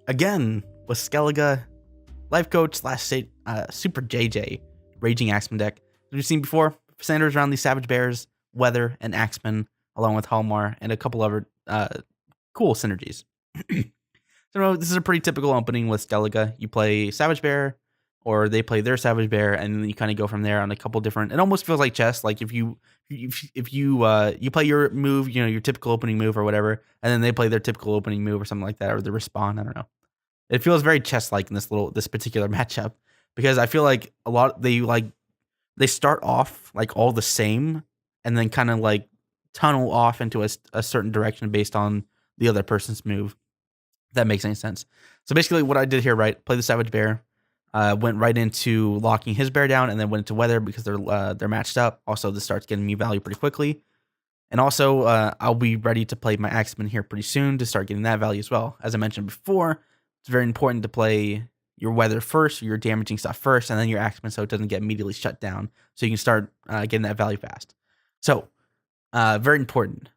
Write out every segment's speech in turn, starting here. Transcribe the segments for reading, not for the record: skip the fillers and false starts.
again with Skellige, Life Coach / Super JJ, Raging Axemen deck. As we've seen before, centers around these Savage Bears, Weather, and Axemen, along with Halmar, and a couple other cool synergies. So this is a pretty typical opening with Skellige. You play Savage Bear, or they play their Savage Bear, and then you kind of go from there on a couple different. It almost feels like chess. Like if you play your move, your typical opening move or whatever, and then they play their typical opening move or something like that, or the respawn. I don't know. It feels very chess-like in this particular matchup, because I feel like a lot they start off like all the same, and then kind of like tunnel off into a certain direction based on the other person's move. If that makes any sense. So basically, what I did here, right? Play the Savage Bear, went right into locking his bear down, and then went into Weather because they're matched up. Also, this starts getting me value pretty quickly, and also I'll be ready to play my Axemen here pretty soon to start getting that value as well. As I mentioned before, it's very important to play your Weather first, your damaging stuff first, and then your Axemen, so it doesn't get immediately shut down, so you can start getting that value fast. So very important.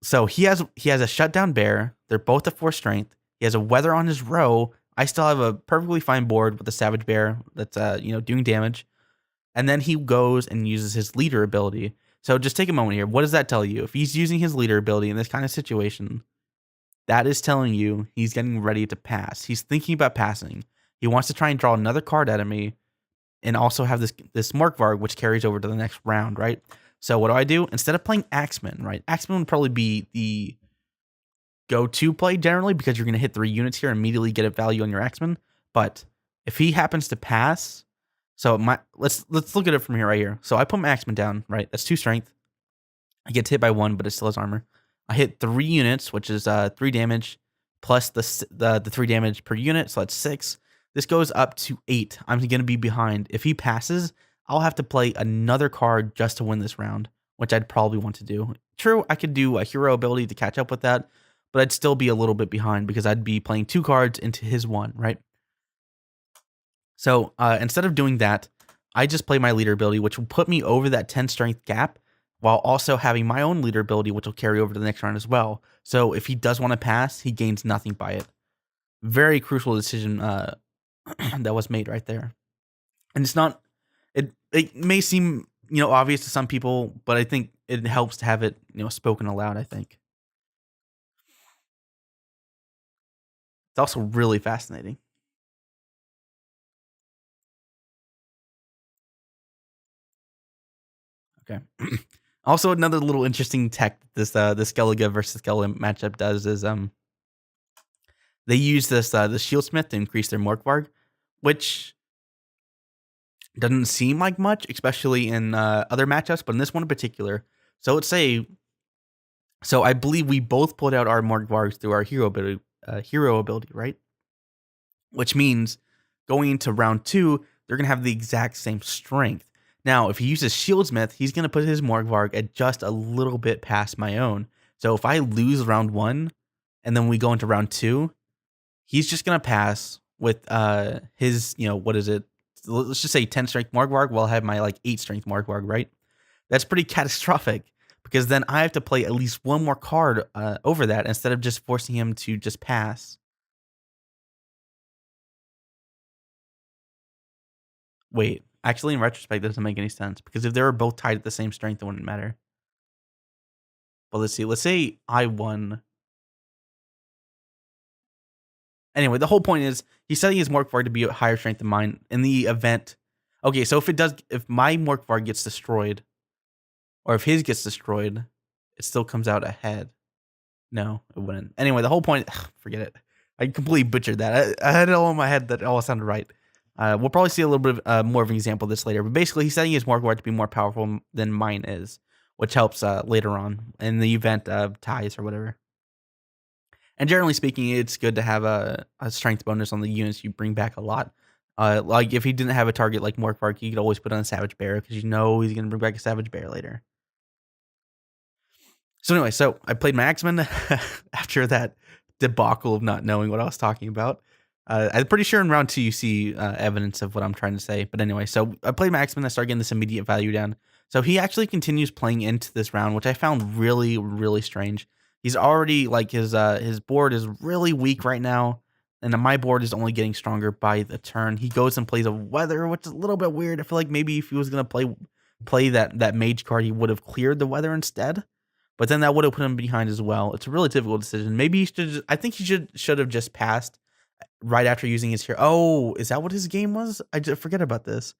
So he has a shutdown bear. They're both at 4 strength. He has a Weather on his row. I still have a perfectly fine board with a Savage Bear that's doing damage. And then he goes and uses his leader ability. So just take a moment here. What does that tell you? If he's using his leader ability in this kind of situation, that is telling you he's getting ready to pass. He's thinking about passing. He wants to try and draw another card out of me, and also have this Morkvarg, which carries over to the next round, right? So what do? Instead of playing Axemen, right? Axemen would probably be the go-to play generally, because you're going to hit 3 units here and immediately get a value on your Axemen. But if he happens to pass, so let's look at it from here, right here. So I put my Axemen down, right? That's 2 strength. I get hit by 1, but it still has armor. I hit 3 units, which is 3 damage plus the 3 damage per unit, so that's 6. This goes up to 8. I'm going to be behind. If he passes, I'll have to play another card just to win this round, which I'd probably want to do. True, I could do a hero ability to catch up with that, but I'd still be a little bit behind because I'd be playing 2 cards into his 1, right? So instead of doing that, I just play my leader ability, which will put me over that 10 strength gap, while also having my own leader ability, which will carry over to the next round as well. So if he does want to pass, he gains nothing by it. Very crucial decision that was made right there. And it's not, it may seem, obvious to some people, but I think it helps to have it, spoken aloud, I think. It's also really fascinating. Okay. Also, another little interesting tech this Skellige versus Skellige matchup does is they use the Shieldsmith to increase their Morkvarg, which doesn't seem like much, especially in other matchups, but in this one in particular. So let's say, I believe we both pulled out our Morkvargs through our hero ability, right? Which means going into round 2, they're gonna have the exact same strength. Now, if he uses Shieldsmith, he's gonna put his Morkvarg at just a little bit past my own. So if I lose round 1, and then we go into round 2, he's just gonna pass with his, what is it? Let's just say 10 strength Morkvarg. Well, I have my 8 strength Morkvarg, right? That's pretty catastrophic, because then I have to play at least 1 more card over that instead of just forcing him to just pass. Wait, actually, in retrospect, that doesn't make any sense, because if they were both tied at the same strength, it wouldn't matter. But let's see. Let's say I won. Anyway, the whole point is he's setting his Morkvarg to be a higher strength than mine in the event. Okay, so if my Morkvarg gets destroyed, or if his gets destroyed, it still comes out ahead. No, it wouldn't. Anyway, the whole point, forget it. I completely butchered that. I had it all in my head that it all sounded right. We'll probably see a little bit of, more of an example of this later. But basically, he's setting his Morkvarg to be more powerful than mine is, which helps later on in the event of ties or whatever. And generally speaking, it's good to have a strength bonus on the units you bring back a lot. Like if he didn't have a target like Morkvarg, you could always put on a Savage Bear, because he's going to bring back a Savage Bear later. So anyway, I played my Axemen after that debacle of not knowing what I was talking about. I'm pretty sure in round 2 you see evidence of what I'm trying to say. But anyway, so I played my Axemen. I started getting this immediate value down. So he actually continues playing into this round, which I found really, really strange. He's already like his board is really weak right now, and then my board is only getting stronger by the turn. He goes and plays a weather, which is a little bit weird. I feel like maybe if he was gonna play that mage card, he would have cleared the weather instead. But then that would have put him behind as well. It's a really difficult decision. Maybe he should. I think he should have just passed right after using his hero. Oh, is that what his game was? I just forget about this.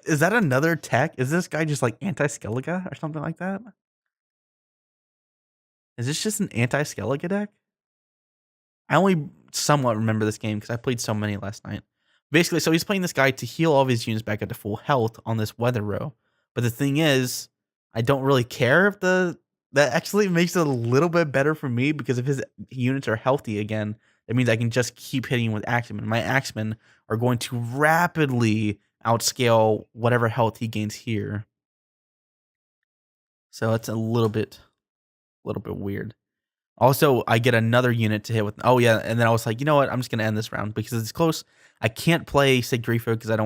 Is that another tech? Is this guy just like anti-Skellige or something like that? Is this just an anti-Skellige deck? I only somewhat remember this game because I played so many last night. Basically, so he's playing this guy to heal all of his units back up to full health on this weather row. But the thing is, I don't really care if that actually makes it a little bit better for me, because if his units are healthy again, that means I can just keep hitting with Axemen. My Axemen are going to rapidly outscale whatever health he gains here. So it's a little bit weird. Also, I get another unit to hit with. Oh yeah, and then I was like, you know what? I'm just gonna end this round because it's close. I can't play Sigrifa because I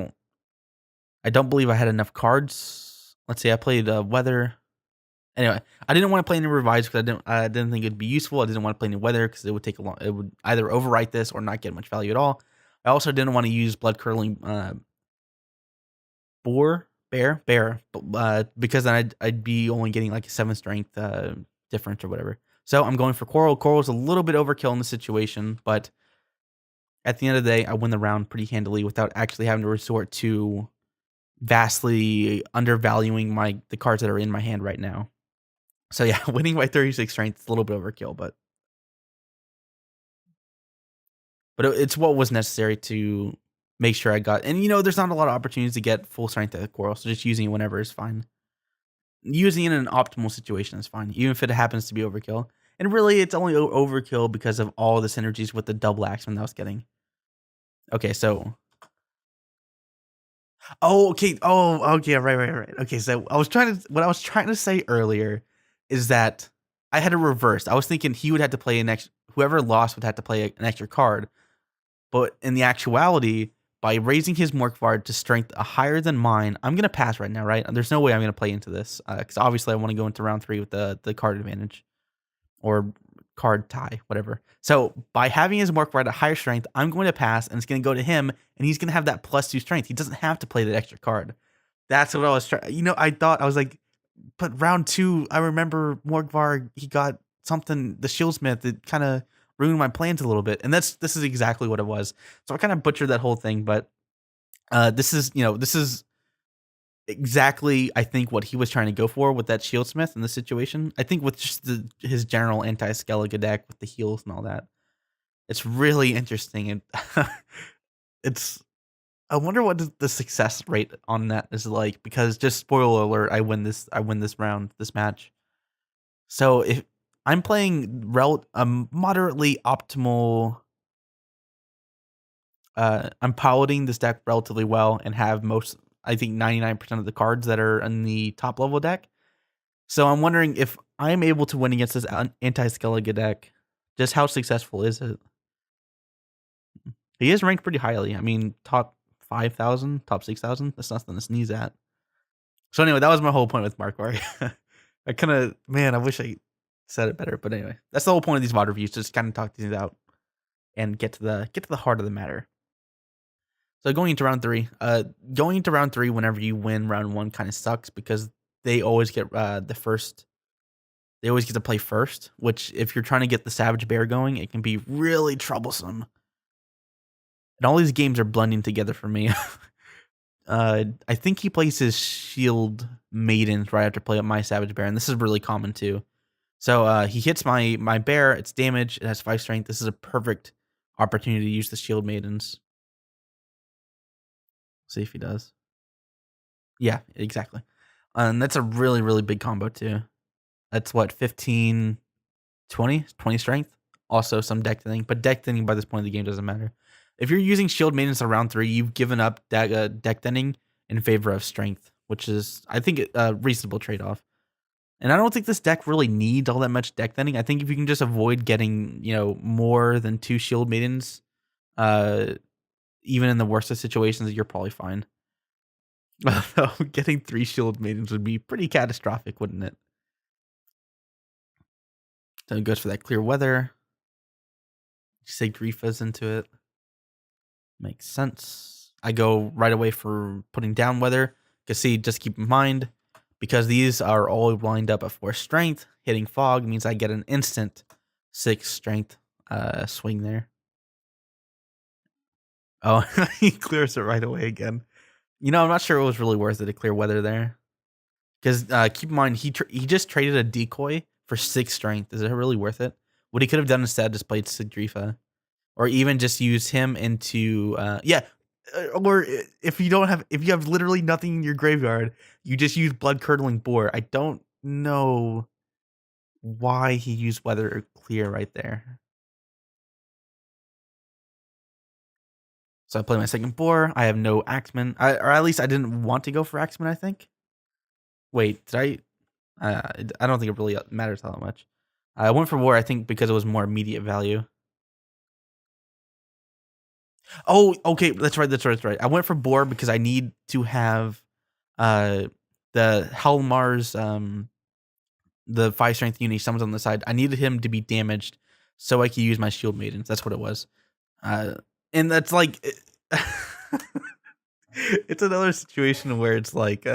don't believe I had enough cards. Let's see, I played weather. Anyway, I didn't want to play any revise because I didn't think it'd be useful. I didn't want to play any weather because it would take a long. It would either overwrite this or not get much value at all. I also didn't want to use blood curdling bear because then I'd be only getting like a 7 strength difference or whatever. So I'm going for Coral. Coral's a little bit overkill in the situation, but at the end of the day, I win the round pretty handily without actually having to resort to vastly undervaluing the cards that are in my hand right now. So yeah, winning by 36 strength is a little bit overkill, but it's what was necessary to make sure I got. And there's not a lot of opportunities to get full strength at Coral, so just using it whenever is fine. Using it in an optimal situation is fine, even if it happens to be overkill. And really, it's only overkill because of all the synergies with the double Axemen that I was getting. Okay, so. Oh, okay. Oh, okay. Right. Okay, so what I was trying to say earlier is that I had a reverse. I was thinking he would have to play whoever lost would have to play an extra card. But in the actuality, by raising his Morkvard to strength higher than mine, I'm gonna pass right now, right? There's no way I'm gonna play into this because obviously I want to go into round 3 with the card advantage or card tie, whatever. So by having his Morkvard at higher strength, I'm going to pass, and it's gonna go to him, and he's gonna have that +2 strength. He doesn't have to play that extra card. That's what I was trying. I was like, but round 2, I remember Morkvar. He got something, the Shieldsmith, that kind of ruined my plans a little bit, and this is exactly what it was. So I kind of butchered that whole thing, but this is exactly, I think, what he was trying to go for with that Shieldsmith in this situation. I think with just his general anti-Skellige deck with the heals and all that, it's really interesting, and it's. I wonder what the success rate on that is like, because just spoiler alert, I win this match. So if I'm playing moderately optimal, I'm piloting this deck relatively well and have I think 99% of the cards that are in the top level deck. So I'm wondering if I'm able to win against this anti-Skellige deck, just how successful is it? He is ranked pretty highly. I mean, top 5,000, top 6,000. That's nothing to sneeze at. So anyway, that was my whole point with Markwari. I wish I said it better, but anyway, that's the whole point of these VOD reviews, just kind of talk these out and get to the heart of the matter. So going into round 3, whenever you win round 1 kind of sucks because they always get They always get to play first, which if you're trying to get the Savage Bear going, it can be really troublesome. And all these games are blending together for me. I think he plays his Shield Maidens right after play up my Savage Bear, and this is really common too. So he hits my bear, it's damage, it has 5 strength. This is a perfect opportunity to use the Shield Maidens. See if he does. Yeah, exactly. And that's a really, really big combo too. That's what, 15, 20 strength? Also some deck thinning, but deck thinning by this point of the game doesn't matter. If you're using Shield Maintenance in round 3, you've given up deck thinning in favor of strength, which is, I think, a reasonable trade-off. And I don't think this deck really needs all that much deck thinning. I think if you can just avoid getting, more than 2 Shield Maidens, even in the worst of situations, you're probably fine. Although getting 3 Shield Maidens would be pretty catastrophic, wouldn't it? Then it goes for that clear weather. Say Grifa's into it. Makes sense. I go right away for putting down weather. Because see, just keep in mind, because these are all lined up at 4 strength, hitting fog means I get an instant 6 strength swing there. Oh, he clears it right away again. You know, I'm not sure it was really worth it to clear weather there. Because keep in mind, he just traded a decoy for 6 strength. Is it really worth it? What he could have done instead just played Sigdrifa. Or even just use him into or if you have literally nothing in your graveyard, you just use blood curdling boar. I don't know why he used weather clear right there. So I play my second boar. I have no axemen, or at least I didn't want to go for axemen. I think. Wait, did I? I don't think it really matters how much. I went for war. I think because it was more immediate value. Oh, okay, that's right. I went for boar because I need to have uh the Helmar's the 5 strength unit summons on the side. I needed him to be damaged so I could use my shield maidens. That's what it was. And that's like it's another situation where it's like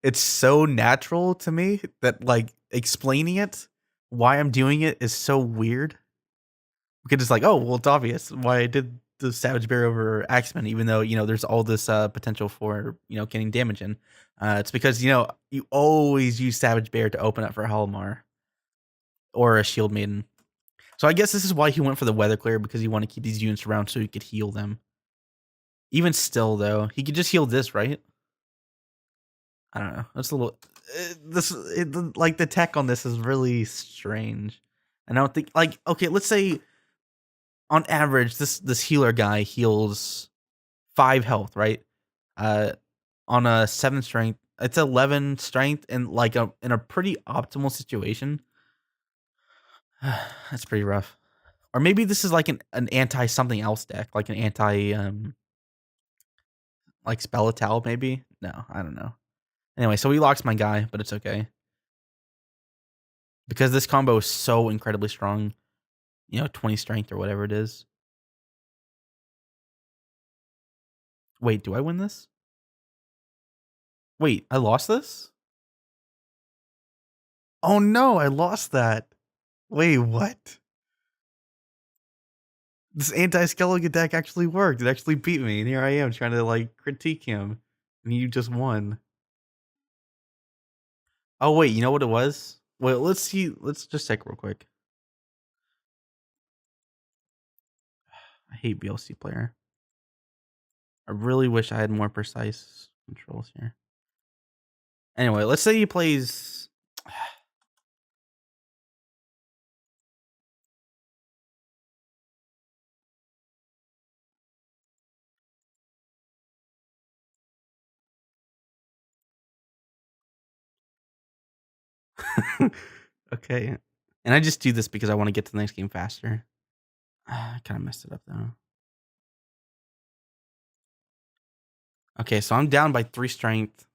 it's so natural to me that like explaining it why I'm doing it is so weird. Because it's like, oh, well, it's obvious why I did the Savage Bear over Axemen, even though, there's all this potential for, getting damage in. It's because, you always use Savage Bear to open up for Halmar or a Shield Maiden. So I guess this is why he went for the Weather Clear, because he wanted to keep these units around so he could heal them. Even still, though, he could just heal this, right? I don't know. That's a little... like, the tech on this is really strange. And I don't think... Like, okay, let's say... On average, this healer guy heals 5 health, right? On a 7 strength, it's 11 strength, and like in a pretty optimal situation. That's pretty rough. Or maybe this is like an anti something else deck, like an anti like scoi'tael maybe. No, I don't know. Anyway, so he locks my guy, but it's okay because this combo is so incredibly strong. 20 strength or whatever it is. Wait, do I win this? Wait, I lost this? Oh no, I lost that. Wait, what? This anti-Skellige deck actually worked. It actually beat me, and here I am trying to like critique him, and you just won. Oh wait, you know what it was? Well, let's see. Let's just check real quick. I hate BLC player. I really wish I had more precise controls here. Anyway, let's say he plays. Okay, and I just do this because I want to get to the next game faster. I kind of messed it up though. Okay, so I'm down by 3 strength.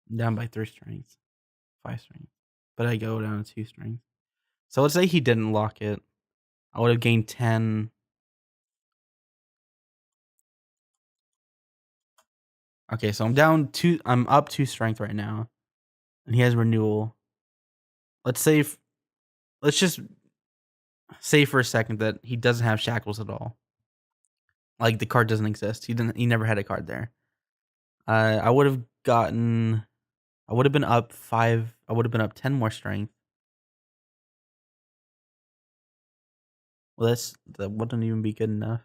I'm down by 3 strength, 5 strength, but I go down to 2 strength. So let's say he didn't lock it. I would have gained 10. Okay, so I'm up 2 strength right now. And he has renewal. Let's just say for a second that he doesn't have shackles at all. Like the card doesn't exist. He never had a card there. I would have been up 5. I would have been up 10 more strength. Well, that wouldn't even be good enough.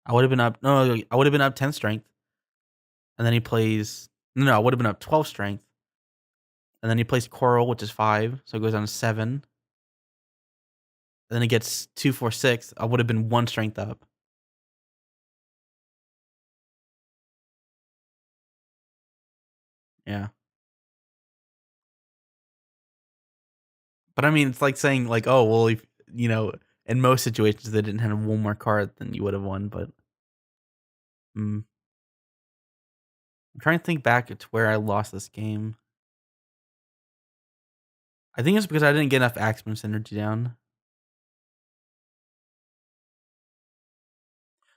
I would have been up. No, I would have been up 10 strength. And then he plays. No, I would have been up 12 strength. And then he plays Coral, which is 5, so it goes down to 7. And then it gets 2, 4, 6. I would have been 1 strength up. Yeah. But I mean, it's like saying like, oh, well, if in most situations they didn't have one more card, then you would have won. But I'm trying to think back to where I lost this game. I think it's because I didn't get enough Axemen synergy down.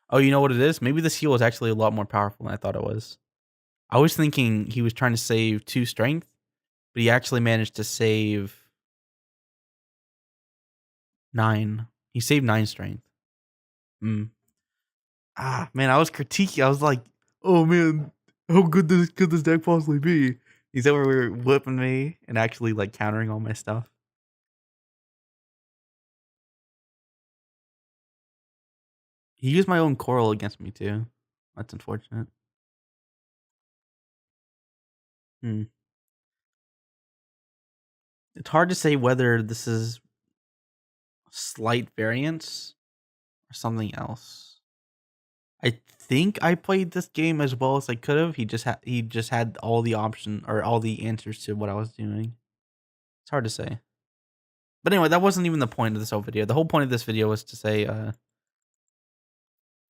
Oh, you know what it is? Maybe this heal is actually a lot more powerful than I thought it was. I was thinking he was trying to save 2 strength, but he actually managed to save 9. He saved 9 strength. Man, I was critiquing. I was like, oh man, how good could this deck possibly be? He's over here whipping me and actually like countering all my stuff. He used my own coral against me too. That's unfortunate. It's hard to say whether this is slight variance or something else. I think I played this game as well as I could have. He just had all the option or all the answers to what I was doing. It's hard to say. But anyway, that wasn't even the point of this whole video. The whole point of this video was to say,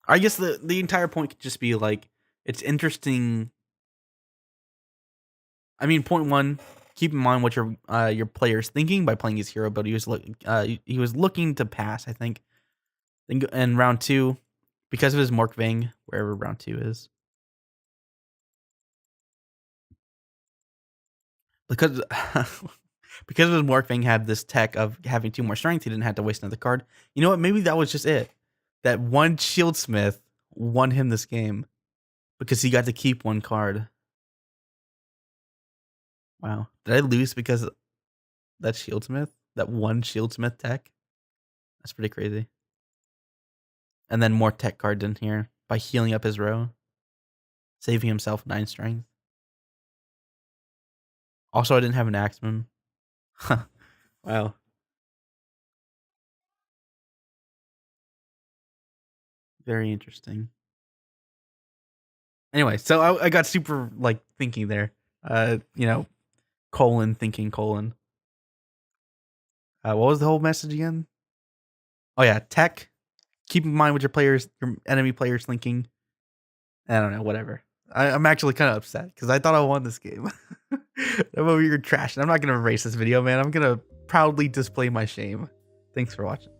I guess the entire point could just be like, it's interesting. I mean, point one, keep in mind what your player's thinking by playing his hero, but he was looking to pass, I think. In round 2, because of his Morkvang, wherever round 2 is. Because because of his Morkvang had this tech of having 2 more strength, he didn't have to waste another card. You know what? Maybe that was just it. That one Shieldsmith won him this game because he got to keep 1 card. Wow. Did I lose because of that Shieldsmith? That one Shieldsmith tech? That's pretty crazy. And then more tech cards in here by healing up his row, saving himself 9 strength. Also, I didn't have an Axemen. Wow. Very interesting. Anyway, so I got super like thinking there. Thinking. What was the whole message again? Oh yeah, tech. Keep in mind what your enemy players thinking. I don't know, whatever. I'm actually kind of upset because I thought I won this game. I'm over here trashing. I'm not gonna erase this video, man. I'm gonna proudly display my shame. Thanks for watching.